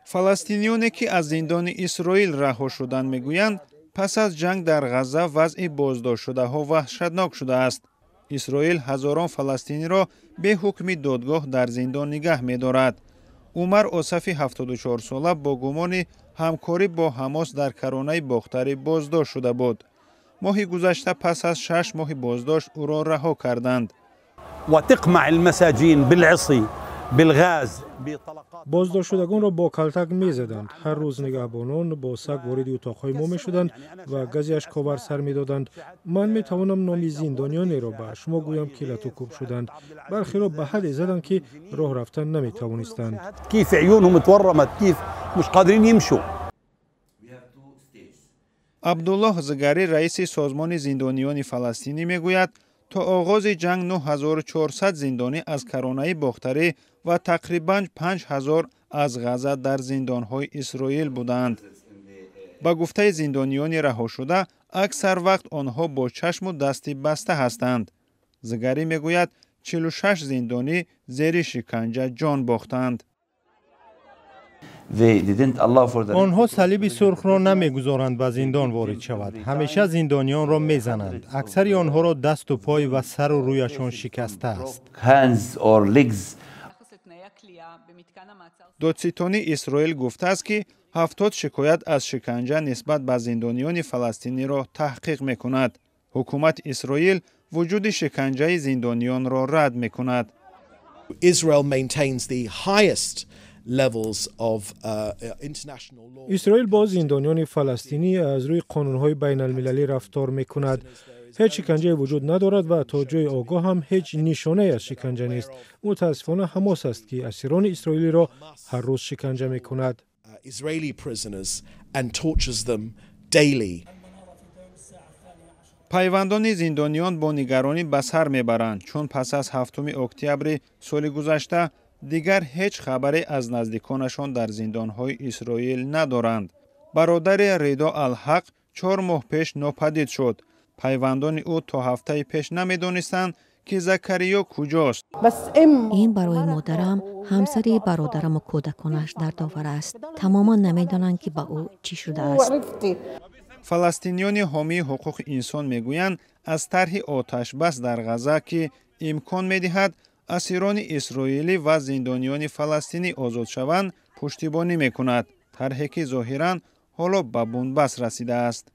فلسطینیانی که از زندان اسرائیل رها شدند میگویند پس از جنگ در غزه وضع بازداشت شده ها وحشتناک شده است. اسرائیل هزاران فلسطینی را به حکم دادگاه در زندان نگه می‌دارد. عمر اوصفی 74 ساله با گمان همکاری با حماس در کرانه باختری بازداشت شده بود. ماه گذشته پس از 6 ماه بازداشت او را رها کردند. و تقمع المساجین بالعصی بالغاز. بازداشت شدگان را با کلتک می زدند. هر روز نگهبانان با سگ وارد اتاقهای ما می شدند و گازی اشک‌آور سر می دادند. من می توانم نام زندانیانی را به شما گویم که لطوکوب شدند. برخی را به حدی زدند که راه رفتن نمی توانستند. کیف عیونهم تورمت، کیف مش قادرین یمشوا. عبدالله زگری رئیس سازمان زندانیان فلسطینی میگوید تا آغاز جنگ 9400 زندانی از کرانه باختری و تقریباً 5000 از غزه در زندانهای اسرائیل بودند. با گفته زندانیان رها شده اکثر وقت آنها با چشم و دستی بسته هستند. زگری میگوید 46 زندانی زیر شکنجه جان باختند. آنها صلیب سرخ را نمیگذارند به زندان وارد شود. همیشه زندانیان را میزنند. اکثر آنها را دست و پای و سر و رویشان شکسته است. دادستانی اسرائیل گفته است که 70 شکایت از شکنجه نسبت به زندانیان فلسطینی را تحقیق میکند. حکومت اسرائیل وجود شکنجه زندانیان را رد میکند. اسرائیل با زندانیان فلسطینی از روی قانون‌های بین المللی رفتار می‌کند. هیچ شکنجه وجود ندارد و تا جای آگاه هم هیچ نشانه از شکنجه نیست. متاسفانه حماس است که اسیران اسرائیلی را هر روز شکنجه می‌کند. پیوندان زندانیان با نگرانی به سر میبرند چون پس از 7 اکتبر سال گذشته دیگر هیچ خبری از نزدیکانشان در زندانهای اسرائیل ندارند. برادر رضا الحق 4 ماه پیش ناپدید شد. پیوندان او تا هفته پیش نمیدانستند که زکریا کجاست. این برای مادرم، همسری برادرم و کودکانش در داور است. تماما نمیدانند که با او چی شده است. فلسطینیان حامی حقوق انسان میگویند از طرح آتش بس در غزه که امکان میدهد اسیران اسرائیلی و زندانیان فلسطینی آزاد شوند پشتیبانی میکند. طرحی که ظاهراً حالا به بنبست رسیده است.